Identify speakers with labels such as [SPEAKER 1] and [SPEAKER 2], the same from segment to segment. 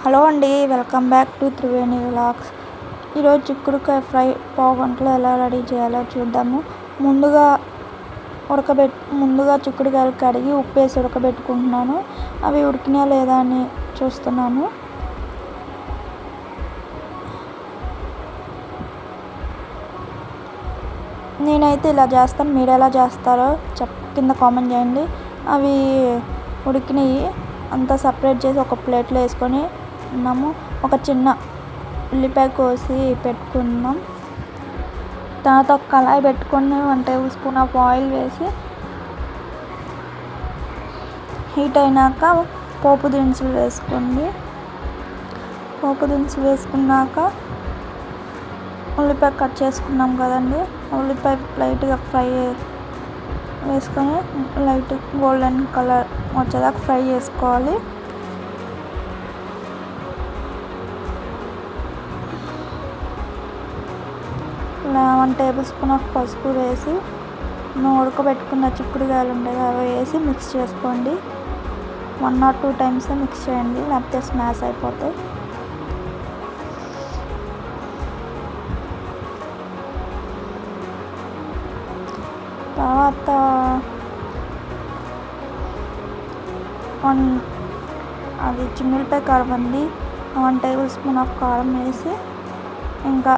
[SPEAKER 1] Hello అండి, welcome back to Triveni vlogs. ఈరోజు చిక్కుడుకాయ ఫ్రై పావుగంటలో ఎలా రెడీ చేయాలో చూద్దాము. ముందుగా చిక్కుడుకాయలు కడిగి ఉప్పు వేసి ఉడకబెట్టుకుంటున్నాను. అవి ఉడికినా లేదా అని చూస్తున్నాను. నేనైతే ఇలా చేస్తాను, మీరు ఎలా చేస్తారో కింద కామెంట్ చేయండి. అవి ఉడికినాయి, అంతా సపరేట్ చేసి ఒక ప్లేట్లో వేసుకొని ఉన్నాము. ఒక చిన్న ఉల్లిపాయ కోసి పెట్టుకున్నాం. తర్వాత ఒక కళాయి పెట్టుకొని 1 టేబుల్ స్పూన్ ఆఫ్ ఆయిల్ వేసి హీట్ అయినాక పోపు దినుసులు వేసుకోండి. పోపు దినుసులు వేసుకున్నాక ఉల్లిపాయ కట్ చేసుకున్నాం కదండి, ఉల్లిపాయ లైట్గా ఫ్రై వేసుకొని లైట్ గోల్డెన్ కలర్ వచ్చేదాకా ఫ్రై చేసుకోవాలి. ఇలా 1 టేబుల్ స్పూన్ ఆఫ్ పసుపు వేసి ఉడకబెట్టుకున్న చిక్కుడుకాయలు ఉంటాయి అవి వేసి మిక్స్ చేసుకోండి. 1 or 2 టైమ్స్ మిక్స్ చేయండి, లేకపోతే స్మాష్ అయిపోతాయి. తర్వాత అది చిన్నులపై కారం ఉంది, 1 టేబుల్ స్పూన్ ఆఫ్ కారం వేసి ఇంకా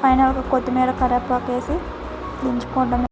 [SPEAKER 1] ఫైనల్గా కొత్తిమీర కరివేపాకు వేసి దించుకోవడం.